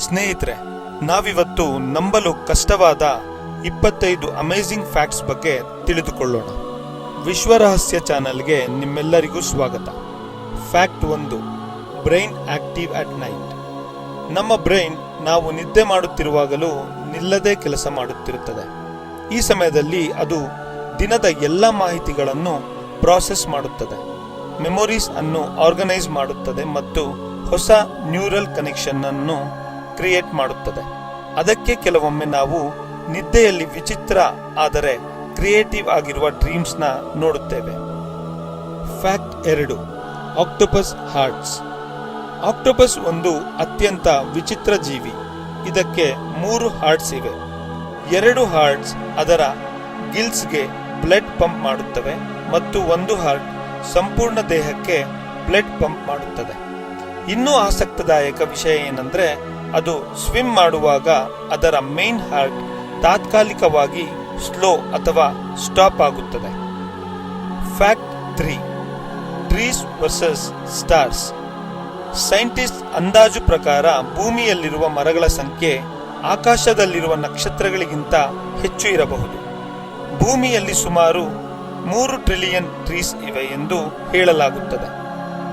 ಸ್ನೇಹಿತರೆ, ನಾವಿವತ್ತು ನಂಬಲು ಕಷ್ಟವಾದ 25 ಅಮೇಜಿಂಗ್ ಫ್ಯಾಕ್ಟ್ಸ್ ಬಗ್ಗೆ ತಿಳಿದುಕೊಳ್ಳೋಣ. ವಿಶ್ವರಹಸ್ಯ ಚಾನೆಲ್ಗೆ ನಿಮ್ಮೆಲ್ಲರಿಗೂ ಸ್ವಾಗತ. Fact 1. Brain active at night. ನಮ್ಮ ಬ್ರೈನ್ ನಾವು ನಿದ್ದೆ ಮಾಡುತ್ತಿರುವಾಗಲೂ ನಿಲ್ಲದೆ ಕೆಲಸ ಮಾಡುತ್ತಿರುತ್ತದೆ. ಈ ಸಮಯದಲ್ಲಿ ಅದು ದಿನದ ಎಲ್ಲ ಮಾಹಿತಿಗಳನ್ನು ಪ್ರಾಸೆಸ್ ಮಾಡುತ್ತದೆ, ಮೆಮೊರೀಸ್ ಅನ್ನು ಆರ್ಗನೈಸ್ ಮಾಡುತ್ತದೆ ಮತ್ತು ಹೊಸ ನ್ಯೂರಲ್ ಕನೆಕ್ಷನ್ ಅನ್ನು ಕ್ರಿಯೇಟ್ ಮಾಡುತ್ತದೆ. ಅದಕ್ಕೆ ಕೆಲವೊಮ್ಮೆ ನಾವು ನಿದ್ದೆಯಲ್ಲಿ ವಿಚಿತ್ರ ಆದರೆ ಕ್ರಿಯೇಟಿವ್ ಆಗಿರುವ ಡ್ರೀಮ್ಸ್ನ ನೋಡುತ್ತೇವೆ. ಫ್ಯಾಕ್ಟ್ 2. Octopus arts. ಆಕ್ಟೋಪಸ್ ಒಂದು ಅತ್ಯಂತ ವಿಚಿತ್ರ ಜೀವಿ. ಇದಕ್ಕೆ 3 ಹಾರ್ಟ್ಸ್ ಇವೆ. 2 ಹಾರ್ಟ್ಸ್ ಅದರ ಗಿಲ್ಸ್ಗೆ ಬ್ಲಡ್ ಪಂಪ್ ಮಾಡುತ್ತವೆ ಮತ್ತು 1 ಹಾರ್ಟ್ ಸಂಪೂರ್ಣ ದೇಹಕ್ಕೆ ಬ್ಲಡ್ ಪಂಪ್ ಮಾಡುತ್ತದೆ. ಇನ್ನೂ ಆಸಕ್ತಿದಾಯಕ ವಿಷಯ ಏನಂದ್ರೆ, ಅದು ಸ್ವಿಮ್ ಮಾಡುವಾಗ ಅದರ ಮೇನ್ ಹಾರ್ಟ್ ತಾತ್ಕಾಲಿಕವಾಗಿ ಸ್ಲೋ ಅಥವಾ ಸ್ಟಾಪ್ ಆಗುತ್ತದೆ. Fact 3. Trees versus stars. Scientist ಅಂದಾಜು ಪ್ರಕಾರ ಭೂಮಿಯಲ್ಲಿರುವ ಮರಗಳ ಸಂಖ್ಯೆ ಆಕಾಶದಲ್ಲಿರುವ ನಕ್ಷತ್ರಗಳಿಗಿಂತ ಹೆಚ್ಚು ಇರಬಹುದು. ಭೂಮಿಯಲ್ಲಿ ಸುಮಾರು 3 ಟ್ರಿಲಿಯನ್ ಟ್ರೀಸ್ ಇವೆ ಎಂದು ಹೇಳಲಾಗುತ್ತದೆ.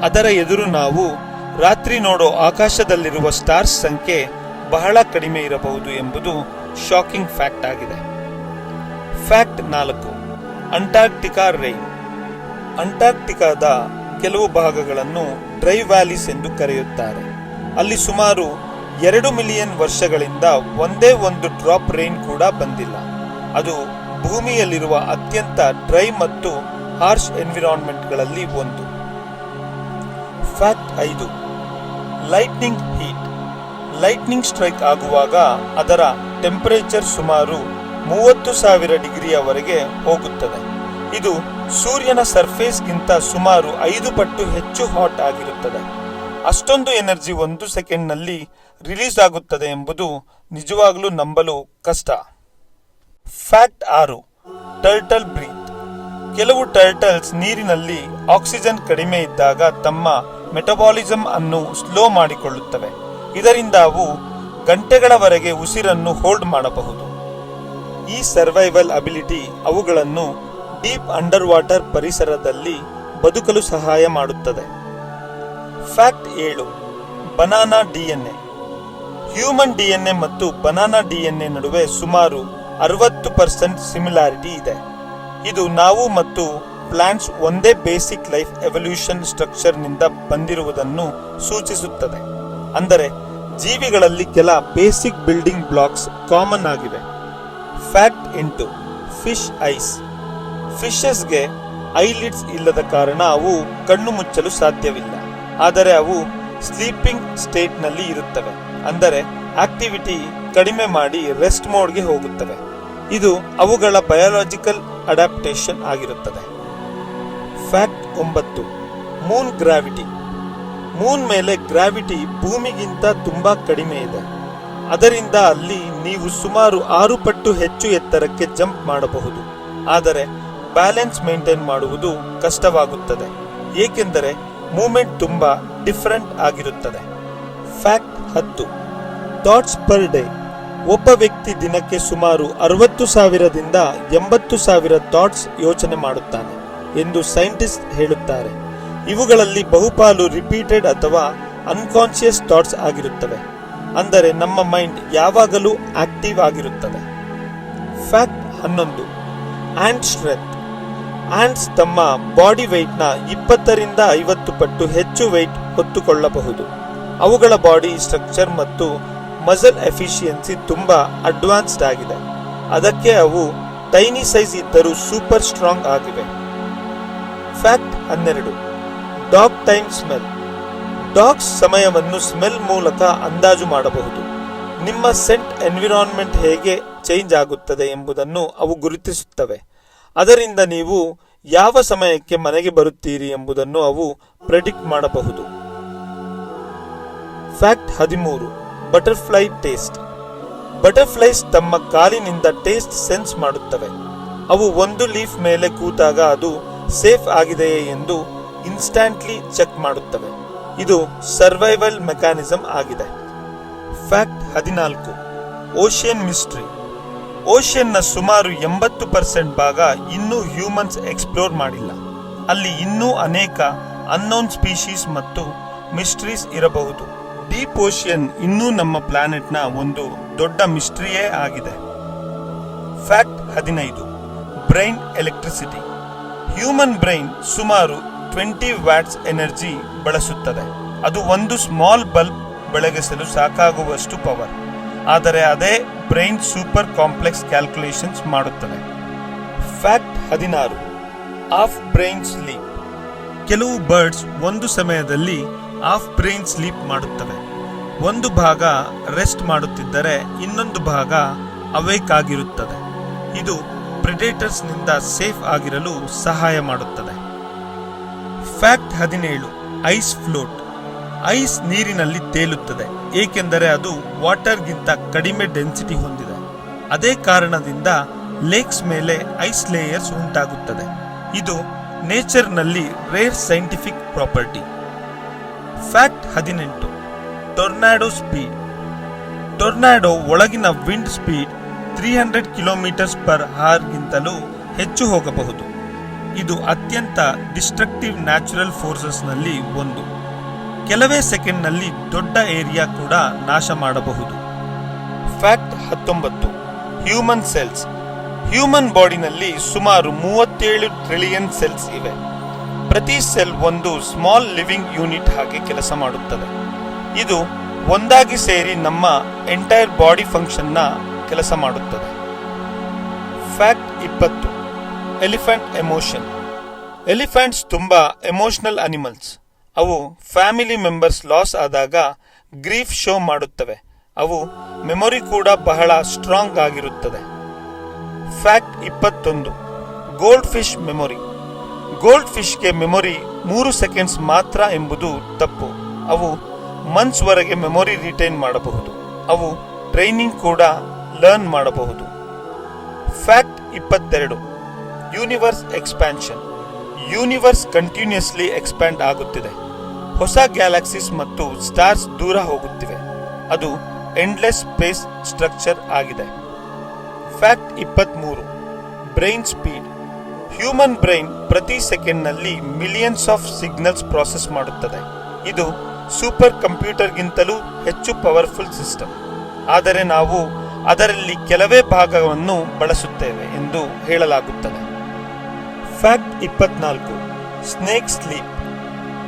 ಅದರ ಎದುರು ನಾವು ರಾತ್ರಿ ನೋಡೋ ಆಕಾಶದಲ್ಲಿರುವ ಸ್ಟಾರ್ಸ್ ಸಂಖ್ಯೆ ಬಹಳ ಕಡಿಮೆ ಇರಬಹುದು ಎಂಬುದು ಶಾಕಿಂಗ್ ಫ್ಯಾಕ್ಟ್ ಆಗಿದೆ. ಫ್ಯಾಕ್ಟ್ 4. ಅಂಟಾರ್ಕ್ಟಿಕಾ ರೈನ್. ಅಂಟಾರ್ಕ್ಟಿಕಾದ ಕೆಲವು ಭಾಗಗಳನ್ನು ಡ್ರೈ ವ್ಯಾಲೀಸ್ ಎಂದು ಕರೆಯುತ್ತಾರೆ. ಅಲ್ಲಿ ಸುಮಾರು 2 ಮಿಲಿಯನ್ ವರ್ಷಗಳಿಂದ ಒಂದೇ ಒಂದು ಡ್ರಾಪ್ ರೈನ್ ಕೂಡ ಬಂದಿಲ್ಲ. ಅದು ಭೂಮಿಯಲ್ಲಿರುವ ಅತ್ಯಂತ ಡ್ರೈ ಮತ್ತು ಹಾರ್ಶ್ ಎನ್ವಿರಾನ್ಮೆಂಟ್ಗಳಲ್ಲಿ ಒಂದು. Fact 5. Lightning heat. Lightning strike ಆಗುವಾಗ ಅದರ ಟೆಂಪರೇಚರ್ ಸುಮಾರು 30,000 ಡಿಗ್ರಿಯವರೆಗೆ ಹೋಗುತ್ತದೆ. ಇದು ಸೂರ್ಯನ ಸರ್ಫೇಸ್ಗಿಂತ ಸುಮಾರು 5 ಪಟ್ಟು ಹೆಚ್ಚು ಹಾಟ್ ಆಗಿರುತ್ತದೆ. ಅಷ್ಟೊಂದು ಎನರ್ಜಿ 1 ಸೆಕೆಂಡ್ನಲ್ಲಿ ರಿಲೀಸ್ ಆಗುತ್ತದೆ ಎಂಬುದು ನಿಜವಾಗ್ಲೂ ನಂಬಲು ಕಷ್ಟ. ಫ್ಯಾಕ್ಟ್ 6. Turtle breath. ಕೆಲವು ಟರ್ಟಲ್ಸ್ ನೀರಿನಲ್ಲಿ ಆಕ್ಸಿಜನ್ ಕಡಿಮೆ ಇದ್ದಾಗ ತಮ್ಮ ಮೆಟಬಾಲಿಸಮ್ ಅನ್ನು ಸ್ಲೋ ಮಾಡಿಕೊಳ್ಳುತ್ತವೆ. ಇದರಿಂದ ಅವು ಗಂಟೆಗಳವರೆಗೆ ಉಸಿರನ್ನು ಹೋಲ್ಡ್ ಮಾಡಬಹುದು. ಈ ಸರ್ವೈವಲ್ ಅಬಿಲಿಟಿ ಅವುಗಳನ್ನು ಡೀಪ್ ಅಂಡರ್ ವಾಟರ್ ಪರಿಸರದಲ್ಲಿ ಬದುಕಲು ಸಹಾಯ ಮಾಡುತ್ತದೆ. Fact 7. Banana DNA. Human DNA ಮತ್ತು ಬನಾನಾ ಡಿಎನ್ಎ ನಡುವೆ ಸುಮಾರು 60% ಸಿಮಿಲಾರಿಟಿ ಇದೆ. ಇದು ನಾವು ಮತ್ತು ಪ್ಲಾಂಟ್ಸ್ ಒಂದೇ ಬೇಸಿಕ್ ಲೈಫ್ ಎವಲ್ಯೂಷನ್ ಸ್ಟ್ರಕ್ಚರ್ ನಿಂದ ಬಂದಿರುವುದನ್ನು ಸೂಚಿಸುತ್ತದೆ. ಅಂದರೆ ಜೀವಿಗಳಲ್ಲಿ ಕೆಲ ಬೇಸಿಕ್ ಬಿಲ್ಡಿಂಗ್ ಬ್ಲಾಕ್ಸ್ ಕಾಮನ್ ಆಗಿವೆ. ಫ್ಯಾಕ್ಟ್ 8. Fish eyes. ಫಿಶಸ್ಗೆ ಐಲಿಡ್ಸ್ ಇಲ್ಲದ ಕಾರಣ ಅವು ಕಣ್ಣು ಮುಚ್ಚಲು ಸಾಧ್ಯವಿಲ್ಲ. ಆದರೆ ಅವು ಸ್ಲೀಪಿಂಗ್ ಸ್ಟೇಟ್ ನಲ್ಲಿ ಇರುತ್ತವೆ. ಅಂದರೆ ಆಕ್ಟಿವಿಟಿ ಕಡಿಮೆ ಮಾಡಿ ರೆಸ್ಟ್ ಮೋಡ್ಗೆ ಹೋಗುತ್ತವೆ. ಇದು ಅವುಗಳ ಬಯೋಲಾಜಿಕಲ್ ಅಡಾಪ್ಟೇಷನ್ ಆಗಿರುತ್ತದೆ. ಫ್ಯಾಕ್ಟ್ 9. Moon gravity. ಮೂನ್ ಮೇಲೆ ಗ್ರಾವಿಟಿ ಭೂಮಿಗಿಂತ ತುಂಬಾ ಕಡಿಮೆ ಇದೆ. ಅದರಿಂದ ಅಲ್ಲಿ ನೀವು ಸುಮಾರು 6 ಪಟ್ಟು ಹೆಚ್ಚು ಎತ್ತರಕ್ಕೆ ಜಂಪ್ ಮಾಡಬಹುದು. ಆದರೆ ಬ್ಯಾಲೆನ್ಸ್ ಮೇಂಟೈನ್ ಮಾಡುವುದು ಕಷ್ಟವಾಗುತ್ತದೆ, ಏಕೆಂದರೆ ಮೂವ್ಮೆಂಟ್ ತುಂಬಾ ಡಿಫರೆಂಟ್ ಆಗಿರುತ್ತದೆ. ಫ್ಯಾಕ್ಟ್ 10. Thoughts per day. ಒಬ್ಬ ವ್ಯಕ್ತಿ ದಿನಕ್ಕೆ ಸುಮಾರು 60,000ದಿಂದ 80,000 ಥಾಟ್ಸ್ ಯೋಚನೆ ಮಾಡುತ್ತಾನೆ ಎಂದು ಸೈಂಟಿಸ್ಟ್ ಹೇಳುತ್ತಾರೆ. ಇವುಗಳಲ್ಲಿ ಬಹುಪಾಲು ರಿಪೀಟೆಡ್ ಅಥವಾ ಅನ್ಕಾನ್ಶಿಯಸ್ ಥಾಟ್ಸ್ ಆಗಿರುತ್ತವೆ. ಅಂದರೆ ನಮ್ಮ ಮೈಂಡ್ ಯಾವಾಗಲೂ ಆಕ್ಟಿವ್ ಆಗಿರುತ್ತದೆ. ಫ್ಯಾಕ್ಟ್ 11. Ant strength. ಆಂಟ್ಸ್ ತಮ್ಮ ಬಾಡಿ ವೆಯ್ಟ್ನ 20ರಿಂದ 50 ಪಟ್ಟು ಹೆಚ್ಚು ವೆಯ್ಟ್ ಹೊತ್ತುಕೊಳ್ಳಬಹುದು. ಅವುಗಳ ಬಾಡಿ ಸ್ಟ್ರಕ್ಚರ್ ಮತ್ತು ಮಸಲ್ ಎಫಿಷಿಯನ್ಸಿ ತುಂಬಾ ಅಡ್ವಾನ್ಸ್ಡ್ ಆಗಿದೆ. ಅದಕ್ಕೆ ಅವು ಟೈನಿ ಸೈಜ್ ಇದ್ದರೂ ಸೂಪರ್ ಸ್ಟ್ರಾಂಗ್ ಆಗಿವೆ. Fact 12. Dog time smell. Dogs ಸಮಯವನ್ನು ಸ್ಮೆಲ್ ಮೂಲಕ ಅಂದಾಜು ಮಾಡಬಹುದು. ನಿಮ್ಮ ಸೆಂಟ್ ಎನ್ವಿರಾನ್ಮೆಂಟ್ ಹೇಗೆ ಚೇಂಜ್ ಆಗುತ್ತದೆ ಎಂಬುದನ್ನು ಅವು ಗುರುತಿಸುತ್ತವೆ. ಅದರಿಂದ ನೀವು ಯಾವ ಸಮಯಕ್ಕೆ ಮನೆಗೆ ಬರುತ್ತೀರಿ ಎಂಬುದನ್ನು ಅವು ಪ್ರೆಡಿಕ್ಟ್ ಮಾಡಬಹುದು. ಫ್ಯಾಕ್ಟ್ 13. Butterfly taste. ಬಟರ್ಫ್ಲೈಸ್ ತಮ್ಮ ಕಾಲಿನಿಂದ ಟೇಸ್ಟ್ ಸೆನ್ಸ್ ಮಾಡುತ್ತವೆ. ಅವು ಒಂದು ಲೀಫ್ ಮೇಲೆ ಕೂತಾಗ ಅದು ಸೇಫ್ ಆಗಿದೆಯೇ ಎಂದು ಇನ್ಸ್ಟ್ಯಾಂಟ್ಲಿ ಚೆಕ್ ಮಾಡುತ್ತವೆ. ಇದು ಸರ್ವೈವಲ್ ಮೆಕ್ಯಾನಿಸಮ್ ಆಗಿದೆ. ಫ್ಯಾಕ್ಟ್ 14. Ocean mystery. ಓಷಿಯನ್ನ ಸುಮಾರು 80% ಭಾಗ ಇನ್ನೂ ಹ್ಯೂಮನ್ಸ್ ಎಕ್ಸ್ಪ್ಲೋರ್ ಮಾಡಿಲ್ಲ. ಅಲ್ಲಿ ಇನ್ನೂ ಅನೇಕ ಅನ್ನೋನ್ ಸ್ಪೀಶೀಸ್ ಮತ್ತು ಮಿಸ್ಟ್ರೀಸ್ ಇರಬಹುದು. ಡೀಪ್ ಓಷಿಯನ್ ಇನ್ನೂ ನಮ್ಮ ಪ್ಲಾನೆಟ್ನ ಒಂದು ದೊಡ್ಡ ಮಿಸ್ಟ್ರಿಯೇ ಆಗಿದೆ. Fact 15. Brain electricity. Human brain ಸುಮಾರು 20 ವ್ಯಾಟ್ಸ್ ಎನರ್ಜಿ ಬಳಸುತ್ತದೆ. ಅದು ಒಂದು ಸ್ಮಾಲ್ ಬಲ್ಬ್ ಬೆಳಗಿಸಲು ಸಾಕಾಗುವಷ್ಟು ಪವರ್. ಆದರೆ ಅದೇ ಬ್ರೈನ್ ಸೂಪರ್ ಕಾಂಪ್ಲೆಕ್ಸ್ ಕ್ಯಾಲ್ಕುಲೇಷನ್ಸ್ ಮಾಡುತ್ತದೆ. ಫ್ಯಾಕ್ಟ್ 16. Of brain sleep. ಕೆಲವು ಬರ್ಡ್ಸ್ ಒಂದು ಸಮಯದಲ್ಲಿ ಆಫ್ ಬ್ರೈನ್ ಸ್ಲೀಪ್ ಮಾಡುತ್ತವೆ. ಒಂದು ಭಾಗ ರೆಸ್ಟ್ ಮಾಡುತ್ತಿದ್ದರೆ ಇನ್ನೊಂದು ಭಾಗ ಅವೇಕ್ ಆಗಿರುತ್ತದೆ. ಇದು ಪ್ರೆಡೇಟರ್ಸ್ನಿಂದ ಸೇಫ್ ಆಗಿರಲು ಸಹಾಯ ಮಾಡುತ್ತದೆ. ಫ್ಯಾಕ್ಟ್ 17. Ice float. ಐಸ್ ನೀರಿನಲ್ಲಿ ತೇಲುತ್ತದೆ ಏಕೆಂದರೆ ಅದು ವಾಟರ್ಗಿಂತ ಕಡಿಮೆ ಡೆನ್ಸಿಟಿ ಹೊಂದಿದೆ. ಅದೇ ಕಾರಣದಿಂದ ಲೇಕ್ಸ್ ಮೇಲೆ ಐಸ್ ಲೇಯರ್ಸ್ ಉಂಟಾಗುತ್ತದೆ. ಇದು ನೇಚರ್ನಲ್ಲಿ rare scientific property. Fact 18. Tornado speed. Tornado ಒಳಗಿನ ವಿಂಡ್ ಸ್ಪೀಡ್ 300 km/h ಗಿಂತಲೂ ಹೆಚ್ಚು ಹೋಗಬಹುದು. ಇದು ಅತ್ಯಂತ ಡಿಸ್ಟ್ರಕ್ಟಿವ್ ನ್ಯಾಚುರಲ್ ಫೋರ್ಸಸ್ನಲ್ಲಿ ಒಂದು. ಕೆಲವೇ ಸೆಕೆಂಡ್ನಲ್ಲಿ ದೊಡ್ಡ ಏರಿಯಾ ಕೂಡ ನಾಶ ಮಾಡಬಹುದು. ಫ್ಯಾಕ್ಟ್ 19. Human cells. ಹ್ಯೂಮನ್ ಬಾಡಿನಲ್ಲಿ ಸುಮಾರು 37 ಟ್ರಿಲಿಯನ್ ಸೆಲ್ಸ್ ಇವೆ. ಪ್ರತಿ ಸೆಲ್ ಒಂದು ಸ್ಮಾಲ್ ಲಿವಿಂಗ್ ಯೂನಿಟ್ ಹಾಗೆ ಕೆಲಸ ಮಾಡುತ್ತದೆ. ಇದು ಒಂದಾಗಿ ಸೇರಿ ನಮ್ಮ ಎಂಟೈರ್ ಬಾಡಿ ಫಂಕ್ಷನ್ನ ಕೆಲಸ ಮಾಡುತ್ತದೆ. ಫ್ಯಾಕ್ಟ್ 20. Elephant emotion. ಎಲಿಫೆಂಟ್ಸ್ ತುಂಬಾ ಎಮೋಷನಲ್ ಅನಿಮಲ್ಸ್. ಅವು ಫ್ಯಾಮಿಲಿ ಮೆಂಬರ್ಸ್ ಲಾಸ್ ಆದಾಗ ಗ್ರೀಫ್ ಶೋ ಮಾಡುತ್ತವೆ. ಅವು ಮೆಮೊರಿ ಕೂಡ ಬಹಳ ಸ್ಟ್ರಾಂಗ್ ಆಗಿರುತ್ತದೆ. ಫ್ಯಾಕ್ಟ್ 21. Goldfish memory. ಗೋಲ್ಡ್ ಫಿಶ್ಗೆ ಮೆಮೊರಿ 3 ಸೆಕೆಂಡ್ಸ್ ಮಾತ್ರ ಎಂಬುದು ತಪ್ಪು. ಅವು ಮಂತ್ಸ್ ವರೆಗೆ ಮೆಮೊರಿ ರಿಟೈನ್ ಮಾಡಬಹುದು. ಅವು ಟ್ರೈನಿಂಗ್ ಕೂಡ ಲರ್ನ್ ಮಾಡಬಹುದು. Fact 22. Universe expansion. Universe continuously expand ಆಗುತ್ತಿದೆ. ಹೊಸ ಗ್ಯಾಲಕ್ಸೀಸ್ ಮತ್ತು ಸ್ಟಾರ್ಸ್ ದೂರ ಹೋಗುತ್ತಿವೆ. ಅದು ಎಂಡ್ಲೆಸ್ ಸ್ಪೇಸ್ ಸ್ಟ್ರಕ್ಚರ್ ಆಗಿದೆ. Fact 23. Brain speed. Human brain ಪ್ರತಿ ಸೆಕೆಂಡ್ನಲ್ಲಿ ಮಿಲಿಯನ್ಸ್ ಆಫ್ ಸಿಗ್ನಲ್ಸ್ ಪ್ರಾಸೆಸ್ ಮಾಡುತ್ತದೆ. ಇದು ಸೂಪರ್ ಕಂಪ್ಯೂಟರ್ಗಿಂತಲೂ ಹೆಚ್ಚು ಪವರ್ಫುಲ್ ಸಿಸ್ಟಮ್. ಆದರೆ ನಾವು ಅದರಲ್ಲಿ ಕೆಲವೇ ಭಾಗವನ್ನು ಬಳಸುತ್ತೇವೆ ಎಂದು ಹೇಳಲಾಗುತ್ತದೆ. ಫ್ಯಾಕ್ಟ್ 24. Snake sleep.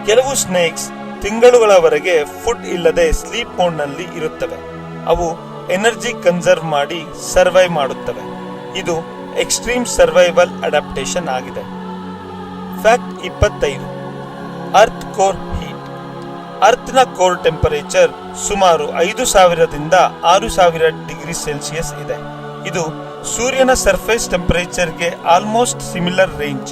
ಕೆಲವು ಸ್ನೇಕ್ಸ್ ತಿಂಗಳುಗಳವರೆಗೆ ಫುಡ್ ಇಲ್ಲದೆ ಸ್ಲೀಪ್ ಮೋಡ್ನಲ್ಲಿ ಇರುತ್ತವೆ. ಅವು ಎನರ್ಜಿ ಕನ್ಸರ್ವ್ ಮಾಡಿ ಸರ್ವೈವ್ ಮಾಡುತ್ತವೆ. ಇದು ಎಕ್ಸ್ಟ್ರೀಮ್ ಸರ್ವೈವಲ್ ಅಡಾಪ್ಟೇಷನ್ ಆಗಿದೆ. ಫ್ಯಾಕ್ಟ್ 25. Earth core heat. ಅರ್ತ್ನ ಕೋರ್ ಟೆಂಪರೇಚರ್ ಸುಮಾರು 5000 - 6000 ಡಿಗ್ರಿ ಸೆಲ್ಸಿಯಸ್ ಇದೆ. ಇದು ಸೂರ್ಯನ ಸರ್ಫೇಸ್ ಟೆಂಪರೇಚರ್ಗೆ ಆಲ್ಮೋಸ್ಟ್ ಸಿಮಿಲರ್ ರೇಂಜ್.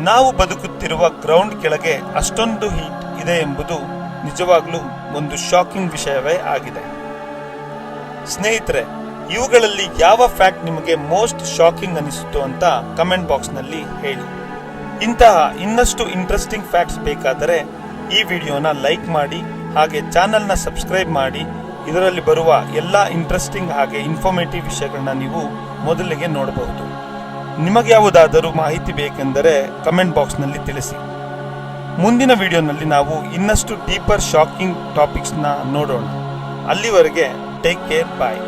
ನಾವು ಬದುಕುತ್ತಿರುವ ಗ್ರೌಂಡ್ ಕೆಳಗೆ ಅಷ್ಟೊಂದು ಹೀಟ್ ಇದೆ ಎಂಬುದು ನಿಜವಾಗ್ಲೂ ಒಂದು ಶಾಕಿಂಗ್ ವಿಷಯವೇ ಆಗಿದೆ. ಸ್ನೇಹಿತರೆ, ಇವುಗಳಲ್ಲಿ ಯಾವ ಫ್ಯಾಕ್ಟ್ ನಿಮಗೆ ಮೋಸ್ಟ್ ಶಾಕಿಂಗ್ ಅನಿಸಿತು ಅಂತ ಕಮೆಂಟ್ ಬಾಕ್ಸ್ನಲ್ಲಿ ಹೇಳಿ. ಇಂತಹ ಇನ್ನಷ್ಟು ಇಂಟ್ರೆಸ್ಟಿಂಗ್ ಫ್ಯಾಕ್ಟ್ಸ್ ಬೇಕಾದರೆ ಈ ವಿಡಿಯೋನ ಲೈಕ್ ಮಾಡಿ, ಹಾಗೆ ಚಾನಲ್ನ ಸಬ್ಸ್ಕ್ರೈಬ್ ಮಾಡಿ. ಇದರಲ್ಲಿ ಬರುವ ಎಲ್ಲ ಇಂಟ್ರೆಸ್ಟಿಂಗ್ ಹಾಗೆ ಇನ್ಫಾರ್ಮೇಟಿವ್ ವಿಷಯಗಳನ್ನ ನೀವು ಮೊದಲಿಗೆ ನೋಡಬಹುದು. ನಿಮಗೆ ಯಾವುದಾದರೂ ಮಾಹಿತಿ ಬೇಕೆಂದರೆ ಕಮೆಂಟ್ ಬಾಕ್ಸ್ನಲ್ಲಿ ತಿಳಿಸಿ. ಮುಂದಿನ ವಿಡಿಯೋನಲ್ಲಿ ನಾವು ಇನ್ನಷ್ಟು ಡೀಪರ್ ಶಾಕಿಂಗ್ ಟಾಪಿಕ್ಸ್ನ ನೋಡೋಣ. ಅಲ್ಲಿವರೆಗೆ ಟೇಕ್ ಕೇರ್, ಬಾಯ್.